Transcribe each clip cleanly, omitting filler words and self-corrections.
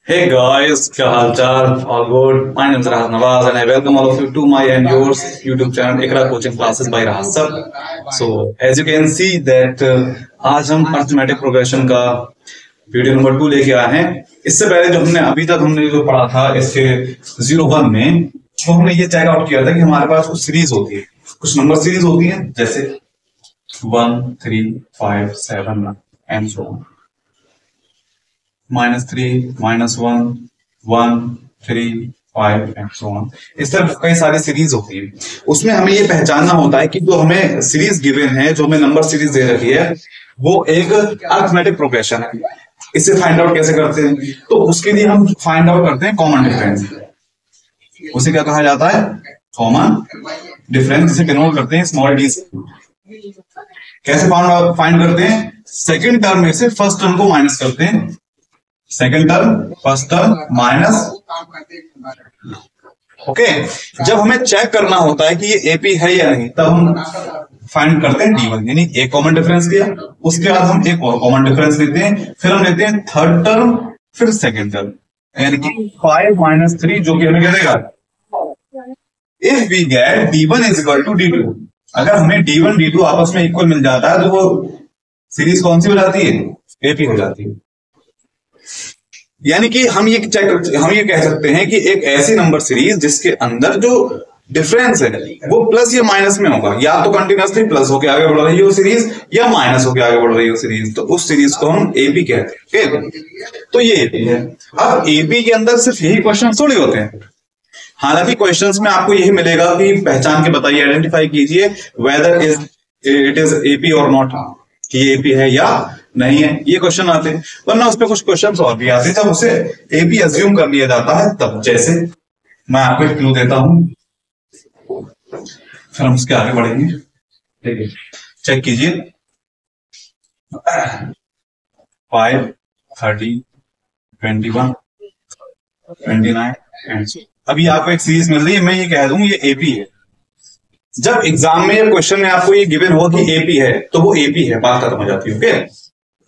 Hey guys, क्या हाल चाल? All good. My name is Rahat Nawaz and I welcome all of you to my and yours YouTube channel Ikra Coaching Classes by Rahat Sir. So as you can see that आज हम arithmetic progression का video number 2 लेके आए हैं। इससे पहले जो हमने अभी तक जो पढ़ा था इसके 01 में, तो हमने ये चेक आउट किया था कि हमारे पास कुछ सीरीज होती है, कुछ नंबर सीरीज होती है, जैसे 1, 3, 5, 7 and so on, -3, -1, 1, 3, 5 and so on. इस तरह कई सारी सीरीज होती है। उसमें हमें ये पहचानना होता है कि जो हमें सीरीज गिवन है, जो हमें नंबर सीरीज दे रखी है, वो एक अरिथमेटिक प्रोग्रेशन है। इसे फाइंड आउट कैसे करते हैं? तो उसके लिए हम फाइंड आउट करते हैं कॉमन डिफरेंस। उसे क्या कहा जाता है? कॉमन डिफरेंस, जिसे डिनोट करते हैं स्मॉल डी से। कैसे फाइंड करते हैं? सेकेंड टर्म में से फर्स्ट टर्म को माइनस करते हैं, second term first term minus. Okay, जब हमें चेक करना होता है कि ये एपी है या नहीं, तब हम फाइंड करते हैं D1, यानी एक कॉमन डिफरेंस दिया, उसके बाद हम एक और कॉमन डिफरेंस लेते हैं, फिर हम लेते हैं थर्ड टर्म, फिर सेकेंड टर्म, यानी कि 5 - 3, जो कि हमें क्या देगा? If we get D1 is equal to D2, अगर हमें D1 D2 आपस में इक्वल मिल जाता है तो वो सीरीज कौन सी हो जाती है? एपी हो जाती है। यानी कि हम ये कह सकते हैं कि एक ऐसी नंबर सीरीज जिसके अंदर जो डिफरेंस है वो प्लस या माइनस में होगा, या तो कंटिन्यूअसली प्लस होके आगे बढ़ रही हो सीरीज या माइनस होके आगे बढ़ रही हो सीरीज, तो उस सीरीज को हम एपी कहते हैं। तो ये एपी है। अब एपी के अंदर सिर्फ यही क्वेश्चन थोड़ी होते हैं, हालांकि क्वेश्चंस में आपको यही मिलेगा कि पहचान के बताइए, आइडेंटिफाई कीजिए वेदर इट इज एपी और नॉट, कि ये एपी है या नहीं है, ये क्वेश्चन आते हैं। वरना उस पर कुछ क्वेश्चन और भी आते हैं जब उसे एपी अज्यूम कर लिया जाता है तब। जैसे मैं आपको एक क्लू देता हूं, फिर हम उसके आगे बढ़ेंगे। ठीक है, चेक कीजिए 5, 30, 21, 29 एंड अभी आपको एक सीरीज मिल रही है, मैं ये कह दूं ये एपी है। जब एग्जाम में या क्वेश्चन में आपको ये गिवन हो कि एपी है, तो वो एपी है, बात खत्म हो जाती है। ओके,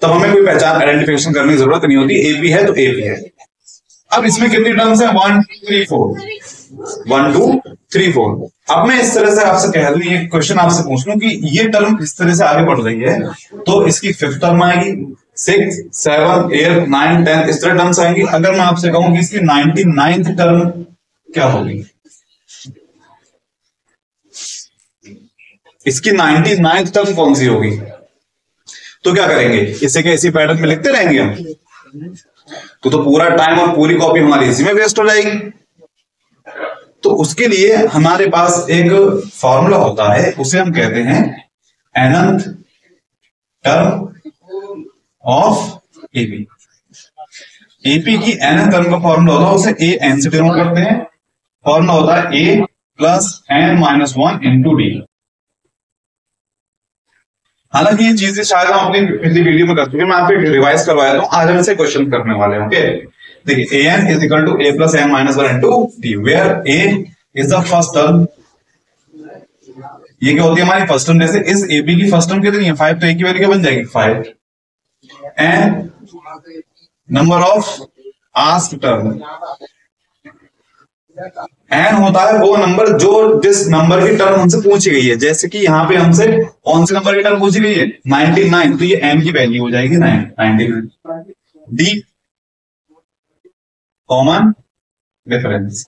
तब हमें कोई पहचान आइडेंटिफिकेशन करने की जरूरत नहीं होती, एपी है तो एपी है। अब इसमें कितनी टर्म्स है? 1, 2, 3, 4, 1, 2, 3, 4। अब मैं इस तरह से आपसे कह दूं, ये क्वेश्चन आपसे पूछ लूं कि ये टर्म इस तरह से आगे बढ़ रही है, तो इसकी 5th टर्म आएगी, 6, 7, 8, 9, 10 इस तरह टर्म्स आएंगी। अगर मैं आपसे कहूं कि इसकी 99th टर्म क्या होगी, इसकी 99th टर्म कौन सी होगी, तो क्या करेंगे? इसे क्या इसी पैटर्न में लिखते रहेंगे हम? तो पूरा टाइम और पूरी कॉपी हमारी इसी में वेस्ट हो जाएगी। तो उसके लिए हमारे पास एक फॉर्मूला होता है, उसे हम कहते हैं nth term of AP. AP की nth टर्म का फॉर्मूला होता है, उसे ए एन से डिनोट करते हैं। फॉर्मूला होता है a + n - 1 × d। हालांकि ये चीजें शायद हम अपनी पिछली वीडियो में कर चुके हैं, मैं आपको रिवाइज करवाया हूं। आज हम इसे क्वेश्चन करने वाले हैं। ओके, देखिए an is equal to a + n - 1 × d, where a is the first term. ये क्या होती है? हमारी फर्स्ट टर्म। जैसे इस ab की फर्स्ट टर्म कितनी है? 5, तो a की वैल्यू क्या बन जाएगी? 5। And number of asked term, n होता है वो नंबर जो जिस नंबर की टर्म हमसे पूछी गई है। जैसे कि यहाँ पे हमसे कौन से नंबर की टर्म पूछी गई है? 99, तो ये n की वैल्यू हो जाएगी 99। d कॉमन डिफरेंस,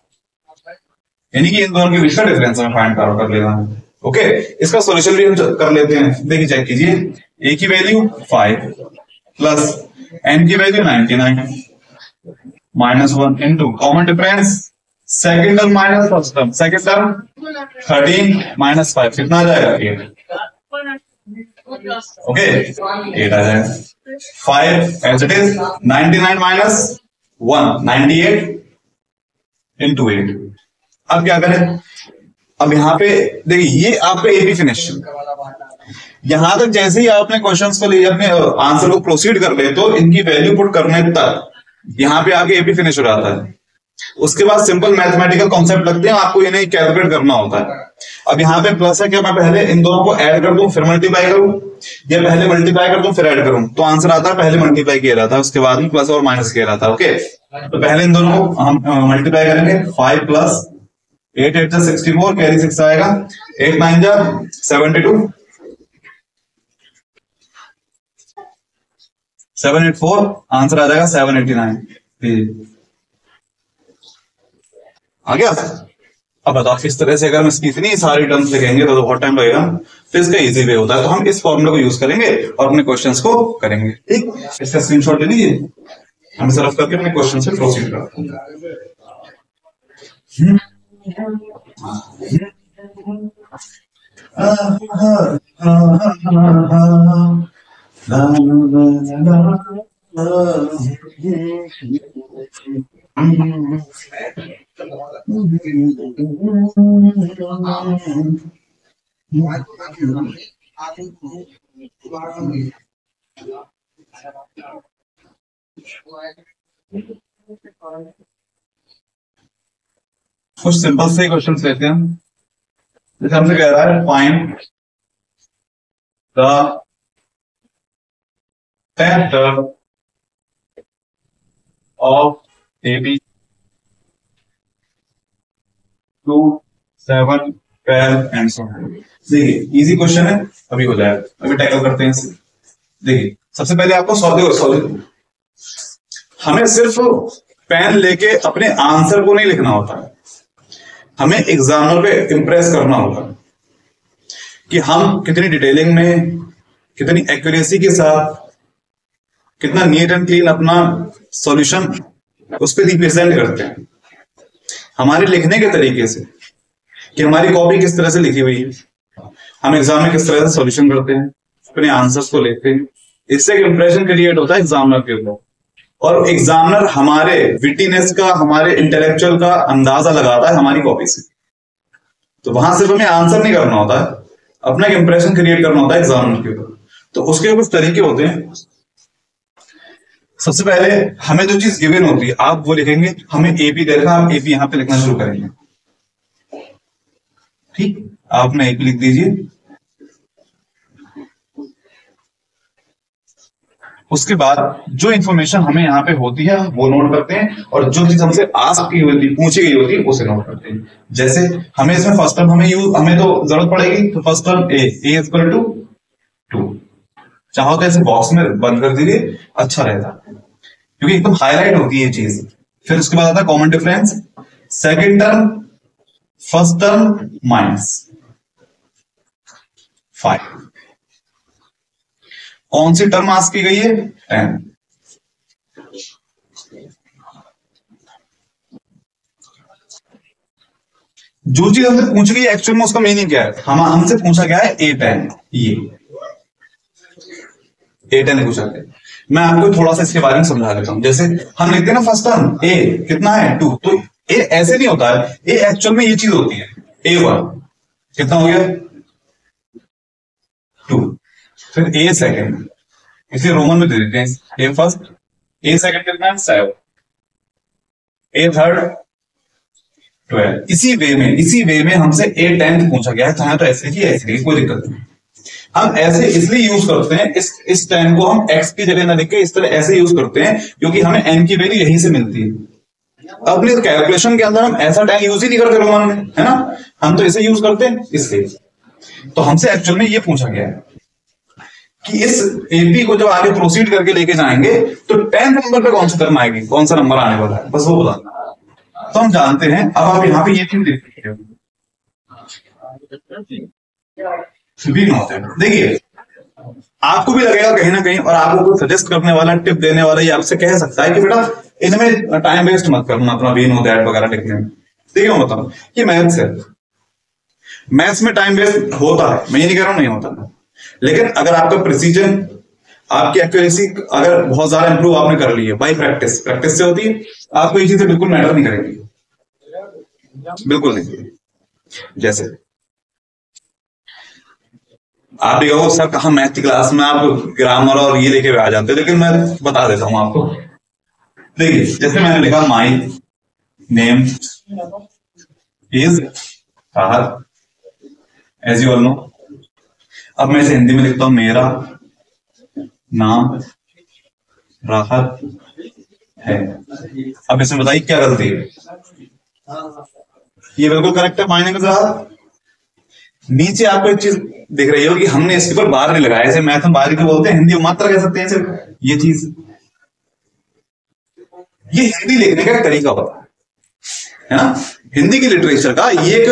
यानी कि इन दोनों के बीच का डिफरेंस हमें फाइंड कर लेना है। ओके, इसका सॉल्यूशन भी हम कर लेते हैं। देखिए, चेक कीजिए, a की वैल्यू 5 प्लस n की value 99 -1 into common difference second term minus first term, second term 13 - 5 कितना आ जाएगा? 8। ओके, 8 आ जाएगा। 5 एज इट इज, 99 - 1 98 × 8। अब क्या करें? अब यहां पे देखिए, ये आपका एपी फिनिश। यहां तक जैसे ही आपने क्वेश्चंस को लिए, अपने आंसर को प्रोसीड कर ले, तो इनकी वैल्यू पुट करने तक यहां पे आके एपी फिनिश हो जाता है। उसके बाद सिंपल मैथमेटिकल कॉन्सेप्ट लगते हैं, आपको इन्हें कैलकुलेट करना होता है। अब यहाँ पे प्लस है, क्या मैं पहले इन दोनों को ऐड कर दूं फिर मल्टीप्लाई करूं, या पहले मल्टीप्लाई कर दूं फिर ऐड करूं? तो आंसर आता है पहले मल्टीप्लाई किया जाता है, उसके बाद में प्लस और माइनस किया जाता है। ओके, तो पहले इन दोनों को हम मल्टीप्लाई करेंगे। 5 प्लस 8 8 64, कैरी 6 आएगा। 8 9 जा 72, 784, आंसर आ जाएगा 789। आ गया। अब बताओ किस तरह से, अगर हम इसकी इतनी सारी टर्म्स लिखेंगे तो बहुत टाइम लगेगा। तो इसका इजी वे होता है, तो हम इस फॉर्मूला को यूज करेंगे और अपने क्वेश्चंस को करेंगे। ठीक, इसका स्क्रीनशॉट ले लीजिए, हम इसे रफ करके अपने क्वेश्चन से प्रोसीड करते कुछ सिंपल से क्वेश्चन लेते हैं। जैसे हमसे कह रहा है find the factor of AB 2 7 12 and so on. देखिए इजी क्वेश्चन है, अभी हो जाएगा, अभी टैकल करते हैं इसे। देखिए सबसे पहले आपको सॉल्व हमें सिर्फ पेन लेके अपने आंसर को नहीं लिखना होता है, हमें एग्जामिनर पे इंप्रेस करना होगा कि हम कितनी डिटेलिंग में, कितनी एक्यूरेसी के साथ, कितना नीट एंड क्लीन अपना सॉल्यूशन उस पर रिप्रेजेंट करते हैं, हमारे लिखने के तरीके से, कि हमारी कॉपी किस तरह से लिखी हुई है, हम एग्जाम में किस तरह से सॉल्यूशन करते हैं, अपने आंसर्स को लेते हैं। इससे एक इंप्रेशन क्रिएट होता है एग्जामिनर के ऊपर, और एग्जामिनर हमारे विटीनेस का, हमारे इंटेलेक्चुअल का अंदाजा लगाता है हमारी कॉपी से। तो वहां सिर्फ हमें आंसर नहीं करना होता है, अपना एक इंप्रेशन क्रिएट करना होता है एग्जामिनर के ऊपर। तो उसके कुछ तरीके होते हैं। सबसे पहले हमें जो चीज गिवन होती है आप वो लिखेंगे। हमें एपी दे रखा, आप एपी यहां पे लिखना शुरू करेंगे। ठीक, आप अपना एपी लिख दीजिए। उसके बाद जो इंफॉर्मेशन हमें यहाँ पे होती है वो नोट करते हैं, और जो चीज हमसे आस्क की होती है, पूछी गई होती है, उसे नोट करते हैं। जैसे हमें इसमें फर्स्ट टर्म हमें तो जरूरत पड़ेगी, तो first term A is equal to 2। चाहो तो ऐसे बॉक्स में बंद कर दीजिए, अच्छा रहता, क्योंकि एकदम हाईलाइट होती है ये चीज। फिर उसके बाद आता है common difference, second term, first term minus 5। कौन सी टर्म आस्क की गई है? 10। जो चीज हमसे पूछी गई एक्चुअल में उसका मीनिंग क्या है? हमसे पूछा गया है A10, ये A10 पूछा गया। मैं आपको थोड़ा सा इसके बारे में समझा देता हूं। जैसे हम लिखते हैं ना फर्स्ट टर्म A कितना है 2, तो A ऐसे नहीं होता है, A एक्चुअल में ये चीज होती है A1 कितना हो गया 2, फिर A सेकेंड, इसे रोमन में दे देते हैं A फर्स्ट, A सेकेंड कितना है 7, A थर्ड 12। इसी वे में हमसे A10 पूछा गया है, चाहे तो ऐसे ही ऐसे ही, कोई दिक्कत नहीं। हम ऐसे इसलिए यूज करते हैं, इस 10 को हम x की जगह ना लिख के इस तरह ऐसे यूज करते हैं क्योंकि हमें n की वैल्यू यहीं से मिलती है। अपने कैलकुलेशन के अंदर हम ऐसा 10 यूज ही नहीं करते रोमन में, है ना, हम तो इसे यूज करते हैं इसलिए। तो हमसे एक्चुअल में ये पूछा गया है कि इस एपी को जब आगे प्रोसीड करके लेके जाएंगे तो 10th नंबर पे कौन सी टर्म आएगी, कौन सा नंबर आने वाला है, बस वो बताना। तो हम जानते हैं। अब आप यहाँ पे ये चीज देखिए, देखिए आपको भी लगेगा कहीं ना कहीं, और आपको कोई सजेस्ट करने वाला, टिप देने वाला ये आपसे कह सकता है कि बेटा इनमें टाइम वेस्ट मत करना अपना वी नो दैट वगैरह लिखने में। देखिए मैं बताऊं, ये मैथ्स है, मैथ्स में टाइम वेस्ट होता है, मैं ये नहीं कह रहा हूं नहीं होता, लेकिन अगर आपका प्रिसीजन, आपकी एक्यूरेसी अगर बहुत ज्यादा इंप्रूव आपने कर ली है बाई प्रैक्टिस से होती है, आपको ये चीजें बिल्कुल मैटर नहीं करेंगी, बिल्कुल नहीं। जैसे आप भी कहो सर कहा मैथ की क्लास में आप ग्रामर और ये लेके आ जाते, लेकिन मैं बता देता हूं आपको। देखिए जैसे मैंने लिखा माई नेम इज राहत, एज यू ऑल नो। अब मैं इसे हिंदी में लिखता हूं, मेरा नाम राहत है। अब इसमें बताइए क्या गलती है? ये बिल्कुल करेक्ट है मायने के साथ। नीचे आपको एक चीज दिख रही हो कि हमने इसके ऊपर बार नहीं लगाया, ऐसे मैथ में बार क्यों बोलते हैं, हिंदी में मात्रा कह सकते हैं सिर्फ। ये चीज, ये हिंदी लिखने का एक तरीका होता है ना, हिंदी की लिटरेचर का ये एक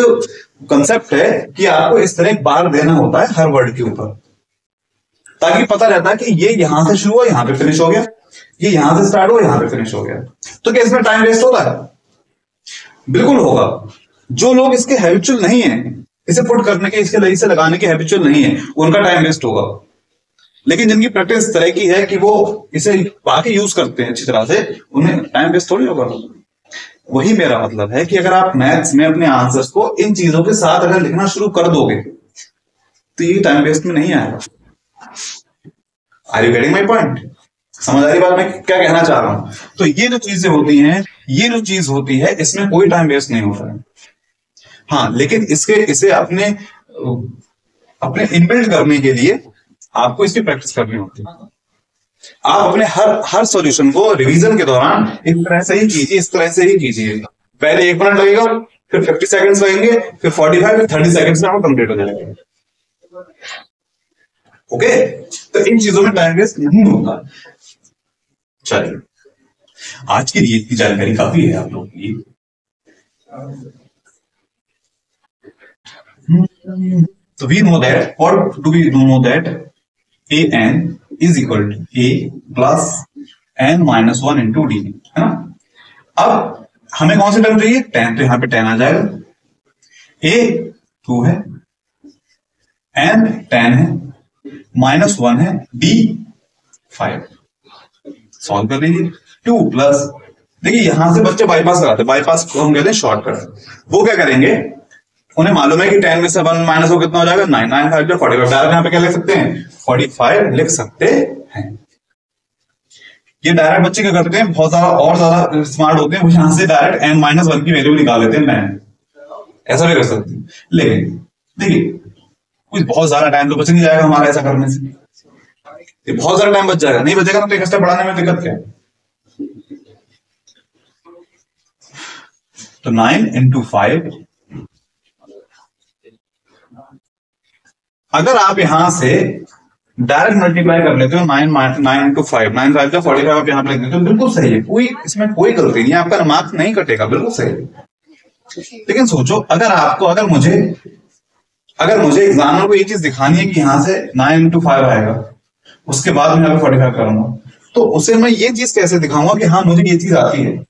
कंसेप्ट है कि आपको इस तरह एक बार देना होता है हर वर्ड के ऊपर, ताकि पता रहता है कि ये यहां से शुरू हुआ यहां पे फिनिश हो गया, ये यहां से स्टार्ट हुआ यहां पे फिनिश हो गया। तो क्या इसमें टाइम वेस्ट होता है? बिल्कुल होगा। जो लोग इसके हैबिचुअल नहीं है, इसे पुट करने के, इसके लई से लगाने के हैबिचुअल नहीं है, उनका टाइम वेस्ट होगा। लेकिन जिनकी प्रैक्टिस इस तरह की है कि वो इसे बाकी यूज करते हैं अच्छी तरह से, उन्हें टाइम वेस्ट थोड़ी होगा। वही मेरा मतलब है कि अगर आप मैथ्स में अपने आंसर्स को इन चीजों के साथ अगर लिखना शुरू कर दोगे तो ये टाइम वेस्ट में नहीं आएगा। Are you getting my point? समझ आ रही बात मैं क्या कहना चाह रहा हूं? तो ये जो चीजें होती हैं, ये जो चीज होती है, इसमें कोई टाइम वेस्ट नहीं होता है। हाँ, लेकिन इसे अपने इनबिल्ट करने के लिए आपको इसकी प्रैक्टिस करनी होती है। आप अपने हर सॉल्यूशन को रिवीजन के दौरान इस तरह से ही कीजिए, इस तरह से ही कीजिए। पहले 1 मिनट लगेगा, फिर 50 सेकंड्स लगेंगे, फिर 45, फिर 30 सेकंड्स में आपको कंप्लीट हो जाएगा। ओके, तो इन चीजों में टाइम वेस्ट नहीं होता। चलिए, आज के लिए इतनी जानकारी काफी है आप लोगों के लिए। So we know that, or do we know that an is equal to a plus n minus 1 into d, है ना? अब हमें कौन सी टर्म चाहिए? 10, तो यहां पे 10 आ जाएगा। a 2 है, n 10 है, माइनस 1 है, d 5। सॉल्व कर लीजिए। 2 प्लस, देखिए यहां से बच्चे बाईपास कराते हैं, बाईपास को हम कहते हैं शॉर्टकट। वो क्या करेंगे, उन्हें मालूम है कि 10 में से 1 माइनस हो कितना हो जाएगा, 9, 9 5 45। डायरेक्ट यहाँ पे क्या लिख सकते हैं, 45 लिख सकते हैं। ये डायरेक्ट बच्चे क्या करते हैं, बहुत ज्यादा स्मार्ट होते हैं, वो यहां से डायरेक्ट n माइनस 1 की वैल्यू निकाल लेते हैं 9। ऐसा भी कर सकते हैं, लेकिन देखिए कुछ बहुत ज्यादा टाइम तो बच नहीं जाएगा हमारा ऐसा करने से। ये बहुत ज्यादा टाइम बच जाएगा, नहीं बचेगा तो एक स्टेप बढ़ाने में दिक्कत क्या है। तो 9 into 5, अगर आप यहां से डायरेक्ट मल्टीप्लाई कर लेते हो 9 into 5, 9 5 का 45 आप यहां पे लिख देते हो, बिल्कुल सही है, इसमें कोई गलती नहीं है, आपका मार्क्स नहीं कटेगा, बिल्कुल सही है। लेकिन सोचो, अगर मुझे एग्जामिनर को ये चीज दिखानी है कि यहां से 9 into 5 आएगा, उसके बाद मैं 45 करूंगा, तो उसे मैं ये चीज कैसे दिखाऊंगा कि हाँ मुझे ये चीज आती है।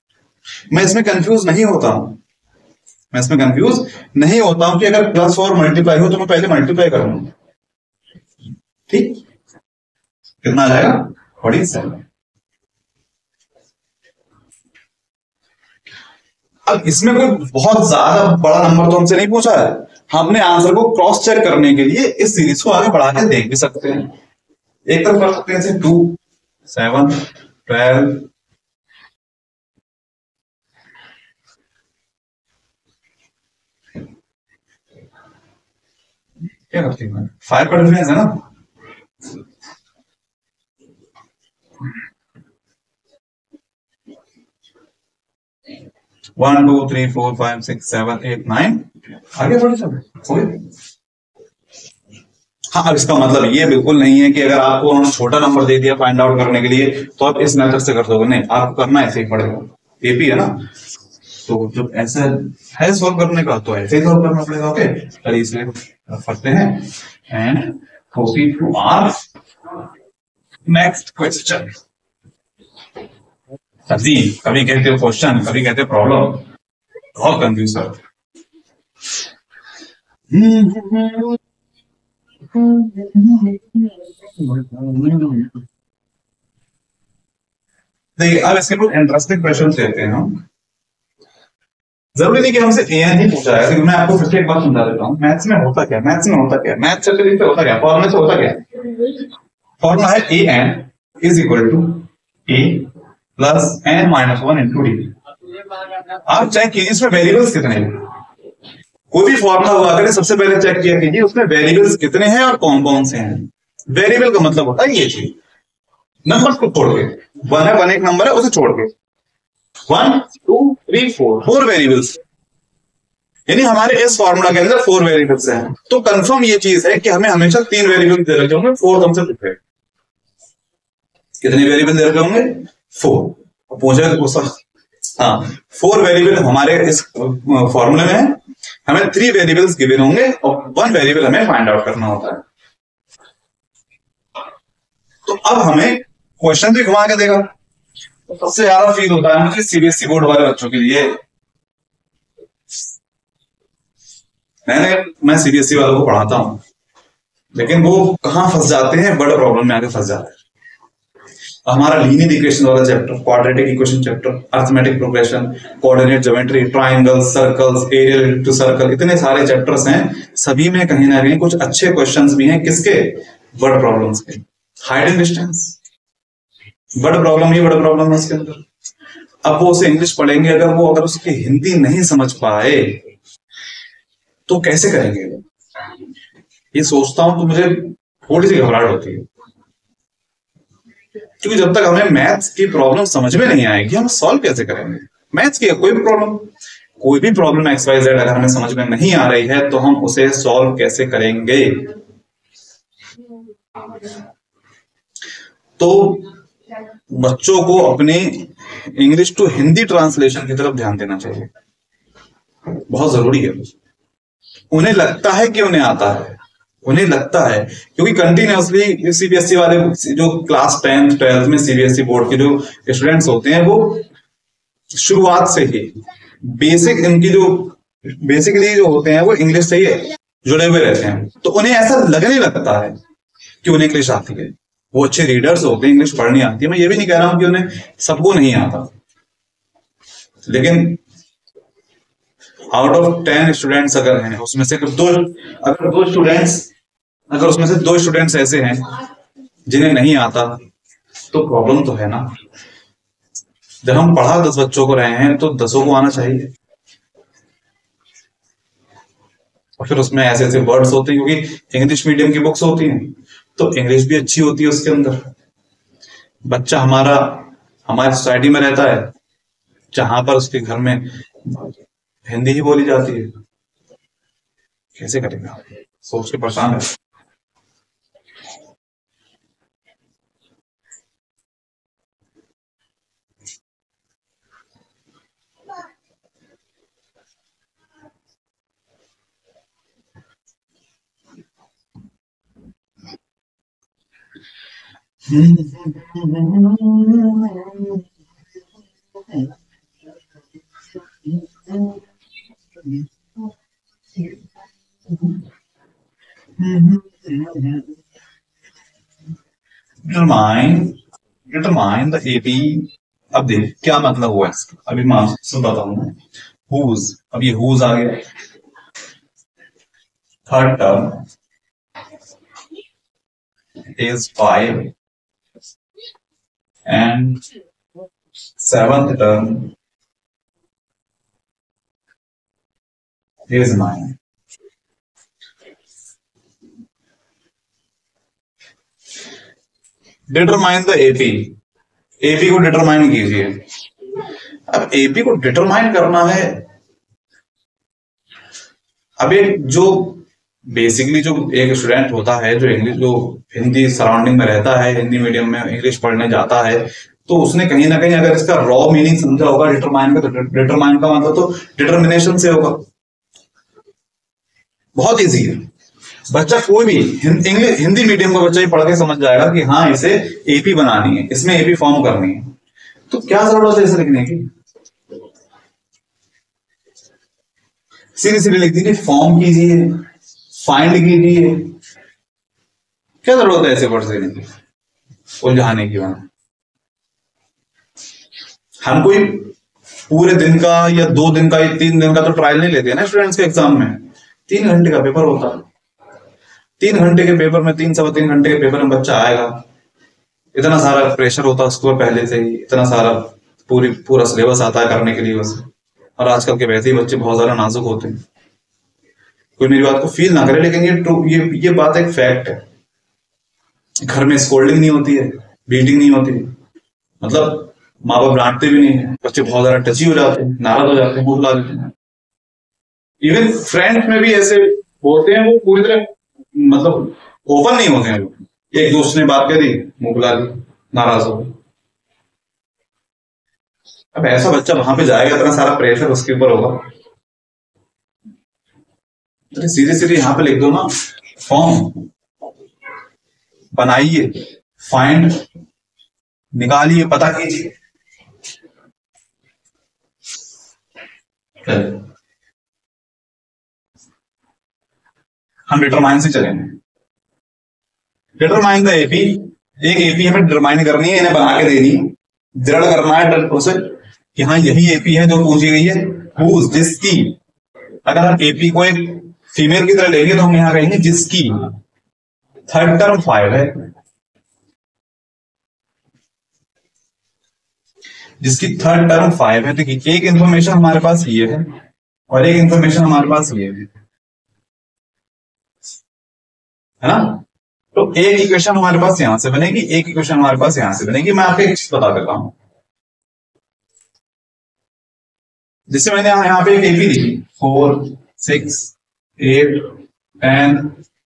मैं इसमें कंफ्यूज नहीं होता हूं, कि अगर प्लस और मल्टीप्लाई हो तो मैं पहले मल्टीप्लाई करूंगा। ठीक, कितना आ जाएगा, 47। अब इसमें कोई बहुत ज्यादा बड़ा नंबर तो हमसे नहीं पूछा है, हम अपने आंसर को क्रॉस चेक करने के लिए इस सीरीज को आगे बढ़ा के देख भी सकते हैं। एक तरफ कर सकते हैं 2 7 12, क्या करती है 5 का डिफरेंस है ना, वन 2 3 4 5 6 7 8 9, आगे बढ़े सब। हाँ, अब इसका मतलब ये बिल्कुल नहीं है कि अगर आपको छोटा नंबर दे दिया फाइंड आउट करने के लिए तो आप इस मेथड से कर दोगे, नहीं, आपको करना ऐसे ही पड़ेगा। एपी है ना, तो जब ऐसा है सॉल्व करने का तो ऐसे ही सॉल्व करना पड़ेगा। ओके, चलिए इसे पढ़ते हैं and proceed to our next question. जी, कभी कहते हो क्वेश्चन, कभी कहते हो प्रॉब्लम, बहुत कंफ्यूज है। देखिए, अब इसके कुछ इंटरेस्टिंग क्वेश्चन लेते हैं हम। जरूरी नहीं कि हमसे एन ही पूछा है, लेकिन मैं आपको फिर से एक बार समझा देता हूँ। मैथ्स में होता क्या, मैथ चैप्टर से होता क्या, फॉर्मूला से होता क्या। फॉर्मूला है a n is equal to a plus n minus 1 into d. आप चेक कीजिए इसमें वेरिएबल्स कितने हैं। कोई भी फॉर्मूला हुआ करें, सबसे पहले चेक किया कीजिए उसमें वेरिएबल्स कितने हैं और कौन कौन से हैं। वेरिएबल का मतलब होता है ये चीज, नंबर्स को छोड़ के, 1 है, 1 एक नंबर है, उसे छोड़ के 1 2 3 4 4 वेरिएबल्स, यानी हमारे इस फॉर्मूला के अंदर 4 वेरिएबल्स हैं। तो कंफर्म ये चीज है कि हमें हमेशा 3 वेरिएबल दे रखे होंगे, 4 हमसे पूछे कितने वेरिएबल दे रखे होंगे, 4 पूछे तो सर हाँ 4 वेरिएबल हमारे इस फॉर्मूले में है, हमें 3 वेरिएबल्स गिवन होंगे और 1 वेरिएबल हमें फाइंड आउट करना होता है। तो अब हमें क्वेश्चन भी घुमा के देगा, तो सबसे ज्यादा फील होता है मुझे सीबीएसई बोर्ड वाले बच्चों के लिए। मैं सीबीएसई वालों को पढ़ाता हूं, लेकिन वो कहां फंस जाते हैं, बड़े प्रॉब्लम में आके फंस जाते हैं। हमारा लीनियर इक्वेशन वाला chapter, quadratic equation chapter, arithmetic progression, coordinate geometry, triangles, circles, aerial to circle, इतने सारे चैप्टर्स हैं, सभी में कहीं ना कहीं कुछ अच्छे क्वेश्चंस भी हैं। किसके? वर्ड प्रॉब्लम्स के। हाइट एंड डिस्टेंस बड़ा प्रॉब्लम, ये बड़ा प्रॉब्लम है उसके अंदर। अब वो उसे इंग्लिश पढ़ेंगे, अगर उसकी हिंदी नहीं समझ पाए तो कैसे करेंगे? ये सोचता हूं तो मुझे थोड़ी सी घबराहट होती है, क्योंकि जब तक हमें मैथ्स की प्रॉब्लम समझ में नहीं आएगी हम सॉल्व कैसे करेंगे? मैथ्स की कोई भी प्रॉब्लम एक्स वाई जेड अगर हमें समझ में नहीं आ रही है तो हम उसे सॉल्व कैसे करेंगे? तो बच्चों को अपने इंग्लिश टू हिंदी ट्रांसलेशन की तरफ ध्यान देना चाहिए, बहुत जरूरी है। उन्हें लगता है कि उन्हें आता है, उन्हें लगता है, क्योंकि कंटिन्यूअसली सीबीएसई वाले जो क्लास 10th 12th में सीबीएसई बोर्ड के जो स्टूडेंट्स होते हैं वो शुरुआत से ही बेसिकली जो होते हैं वो इंग्लिश से ही जुड़े हुए रहते हैं, तो उन्हें ऐसा लगने लगता है कि उन्हें इंग्लिश आती है। वो अच्छे रीडर्स होते हैं, इंग्लिश पढ़नी आती है। मैं ये भी नहीं कह रहा हूं कि उन्हें सबको नहीं आता, लेकिन आउट ऑफ 10 स्टूडेंट्स अगर हैं उसमें से अगर उसमें से 2 स्टूडेंट्स ऐसे हैं जिन्हें नहीं आता, तो प्रॉब्लम तो है ना। जब हम पढ़ा 10 बच्चों को रहे हैं तो 10 को आना चाहिए। और फिर उसमें ऐसे ऐसे वर्ड्स होते हैं, क्योंकि इंग्लिश मीडियम की बुक्स होती हैं तो इंग्लिश भी अच्छी होती है उसके अंदर। बच्चा हमारा हमारी सोसाइटी में रहता है जहां पर उसके घर में हिंदी ही बोली जाती है, कैसे करेगा? सोच के परेशान है। Determine the AP. अब देख क्या मतलब हुआ इसका, अभी मैं आपसे बताऊंगा। हुज, अब ये हुज आ गया। Third term is 5 and 7th term is 9. Determine the AP. AP को डिटरमाइन कीजिए। अब एपी को डिटरमाइन करना है, अब एक जो बेसिकली जो एक स्टूडेंट होता है जो हिंदी सराउंडिंग में रहता है, हिंदी मीडियम में इंग्लिश पढ़ने जाता है, तो उसने कहीं ना कहीं अगर इसका रॉ मीनिंग समझा होगा डिटरमाइन का, तो डिटरमाइन का मतलब तो डिटर्मिनेशन से होगा। बहुत इजी है। बच्चा कोई भी हिंदी मीडियम का बच्चा ही पढ़ के समझ जाएगा कि हाँ इसे एपी बनानी है, इसमें एपी फॉर्म करनी है। तो क्या जरूरत है इसे लिखने की? सीधे सीधे लिख दीजिए, फॉर्म कीजिए, फाइंड कीजिए। क्या जरूरत है ऐसे वर्ड देने की, उलझाने की? वहां हम कोई पूरे दिन का या 2 दिन का या 3 दिन का तो ट्रायल नहीं लेते ना स्टूडेंट्स के एग्जाम में। 3 घंटे का पेपर होता है। 3 घंटे के पेपर में 3-3.25 घंटे के पेपर में बच्चा आएगा, इतना सारा प्रेशर होता है उसको पहले से ही, इतना सारा पूरा सिलेबस आता है करने के लिए उसे। और आजकल के वैसे ही बच्चे बहुत ज्यादा नाजुक होते हैं। कोई मेरी बात को फील ना करे, लेकिन ये बात एक फैक्ट है। घर में स्कोल्डिंग नहीं होती है, बीटिंग नहीं होती है, मतलब माँ बाप डांटते भी नहीं है, बच्चे बहुत ज्यादा टची हो जाते हैं, नाराज हो जाते हैं, मुंह फुला देते हैं। इवन फ्रेंड्स में भी ऐसे होते हैं, वो पूरी तरह मतलब ओपन नहीं होते हैं लोग। एक दोस्त ने बात करी, मुंह फुला दी, नाराज हो गए। अब ऐसा बच्चा वहां पे जाएगा, इतना सारा प्रेशर उसके ऊपर होगा, तो सीधे सीधे यहां पे लिख दो ना, फॉर्म बनाइए, फाइंड निकालिए, पता कीजिए। हम डिटरमाइन से चलेंगे। डिटरमाइन द एपी, एक एपी हमें डिटरमाइन करनी है, इन्हें बना के देनी, दृढ़ करना है प्रोसेस कि हाँ यही एपी है जो पूछी गई है। हुज, जिसकी, अगर हम एपी को एक फीमेल की तरह लेंगे तो हम यहां कहेंगे जिसकी थर्ड टर्म 5 है, जिसकी थर्ड टर्म 5 है। देखिए एक इंफॉर्मेशन हमारे पास ये है और एक इंफॉर्मेशन हमारे पास ये है ना। तो एक इक्वेशन हमारे पास यहां से बनेगी, एक इक्वेशन हमारे पास यहां से बनेगी। मैं आपको एक चीज बता देता हूं, जिससे मैंने यहाँ पे एक AP the 4, 6, 8, 10,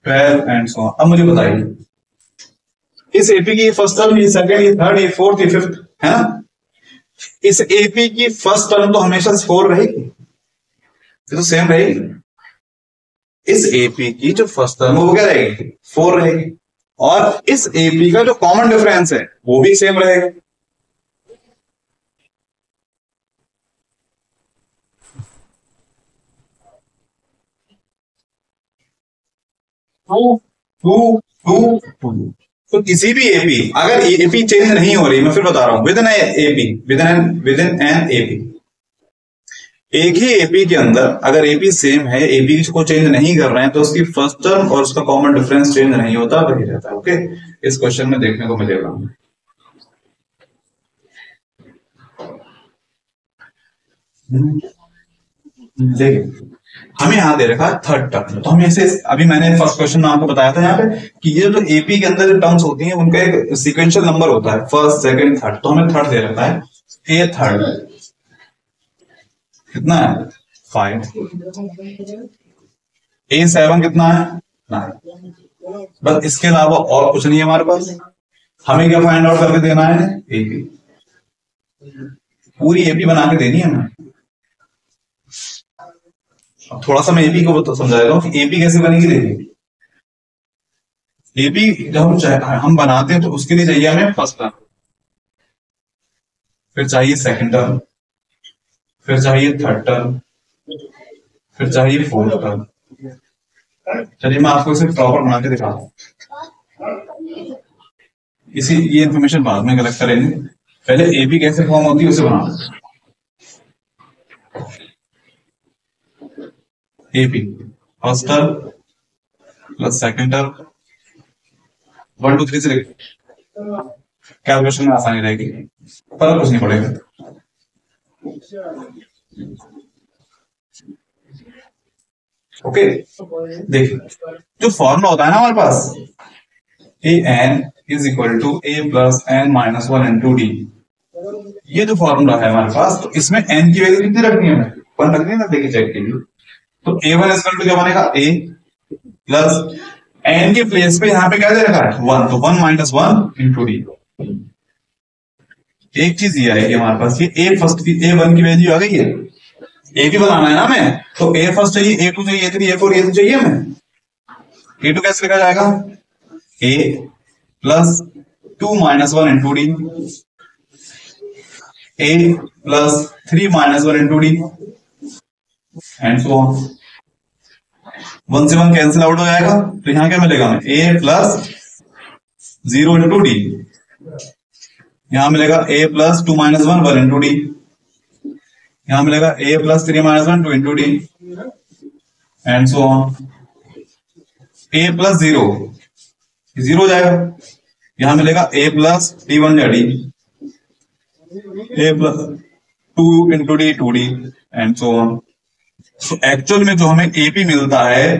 12 and so on. अब मुझे बताइए इस एपी की फर्स्ट टर्म, ये सेकंड, ये थर्ड, ये फोर्थ, ये फिफ्थ है ना। इस एपी की फर्स्ट टर्म तो हमेशा 4 रहेगी, तो सेम रहेगी। इस एपी की जो फर्स्ट टर्म वो क्या रहेगी, 4 रहेगी, और इस एपी का जो कॉमन डिफरेंस है वो भी सेम रहेगा। तो किसी भी एपी, अगर एपी चेंज नहीं हो रही, मैं फिर बता रहा हूं, with in AP, with in an AP, एक ही एपी के अंदर अगर एपी सेम है, एपी को चेंज नहीं कर रहे हैं, तो उसकी फर्स्ट टर्म और उसका कॉमन डिफरेंस चेंज नहीं होता, वही रहता है। ओके, इस क्वेश्चन में देखने को मिलेगा। देखिए हमें यहां दे रखा है थर्ड टर्म, तो हम ऐसे, अभी मैंने फर्स्ट क्वेश्चन में आपको बताया था यहाँ पे कि ये जो एपी के अंदर जो टर्म्स होती हैं उनका एक सीक्वेंशियल नंबर होता है, फर्स्ट, सेकंड, थर्ड। तो हमें थर्ड दे रखा है, ए थर्ड कितना है 5, ए 7 कितना है 9। बस इसके अलावा और कुछ नहीं है हमारे पास। हमें क्या फाइंड आउट करके देना है, एपी, पूरी एपी बना के देनी है हमें। अब थोड़ा सा मैं एपी को तो समझा देता हूँ कि एपी कैसे बनेगी। देखिए एपी जब हम बनाते हैं तो उसके लिए चाहिए हमें फर्स्ट टर्म, फिर चाहिए सेकंड टर्म, फिर चाहिए थर्ड टर्म, फिर चाहिए फोर्थ टर्म। चलिए मैं आपको इसे प्रॉपर बना के दिखाता हूं। इसी ये इंफॉर्मेशन बाद में कलेक्ट करेंगे, पहले एपी कैसे फॉर्म होती है उसे बनाना। AP first term plus second term, 1 2 3 से कैलकुलेशन में आसानी रहेगी, फर्क कुछ नहीं पड़ेगा। ओके देखिए जो फॉर्मूला होता है ना हमारे पास, a n is equal to a plus n minus 1 into d, ये जो फॉर्मूला है हमारे पास, तो इसमें एन की वैल्यू कितनी रखनी है, 1 रखनी है ना। देखिए चेक कीजिए, तो ए1 इक्वल टू क्या बनेगा, ए प्लस एन के प्लेस पे यहां पे क्या दे रखा है 1, तो 1 माइनस 1 इंटू डी। एक चीज ये आएगी हमारे पास, ये ए फर्स्ट की, ए1 की वैल्यू आ गई है, ए भी बनाना है ना हमें, तो ए फर्स्ट चाहिए, ए2 चाहिए, ए3, ए4, ए चाहिए हमें। ए2 कैसे लिखा जाएगा, a plus 2 minus 1 into d, a plus 3 minus 1 into d and so on. 1 से 1 कैंसिल आउट हो जाएगा, तो यहां क्या मिलेगा हमें, ए प्लस 0 इंटू डी, यहां मिलेगा a plus 2 minus 1 1 into d, यहां मिलेगा a plus 3 minus 1 2 into d and so on. A plus 0 0 हो जाएगा, यहां मिलेगा ए प्लस d1 या d, a plus 2 into d 2 d and so on. तो एक्चुअल में जो हमें एपी मिलता है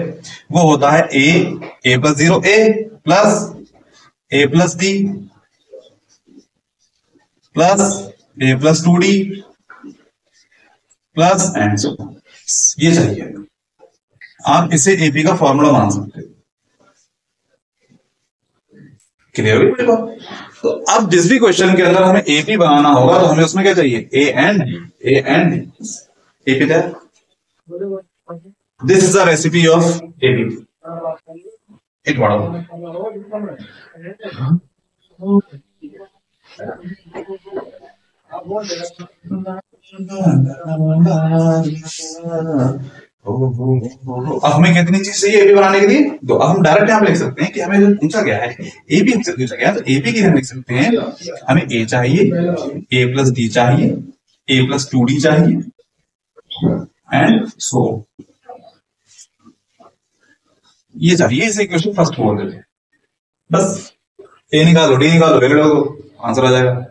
वो होता है a plus 0 a plus d plus a plus 2d plus and so ये चाहिए। आप इसे एपी का फॉर्मूला मान सकते हो। क्लियर हुई मेरी बात? तो अब जिस भी क्वेश्चन के अंदर हमें एपी बनाना होगा तो हमें उसमें क्या चाहिए, A and AP that. This is the recipe of AP. It बढ़ाओ। अब हमें कितनी चीज चाहिए एपी बनाने के लिए? तो अब हम डायरेक्ट यहाँ पे लिख सकते हैं कि हमें जो पूछा गया है एपी हमसे पूछा गया, तो एपी की हम लिख सकते हैं हमें ए चाहिए, ए प्लस डी चाहिए, ए प्लस 2d चाहिए एंड सो ये चाहिए। इसे इक्वेशन फर्स्ट बोल देते हैं। बस ए निकालो, डी निकालो, ले लो, आंसर आ जाएगा।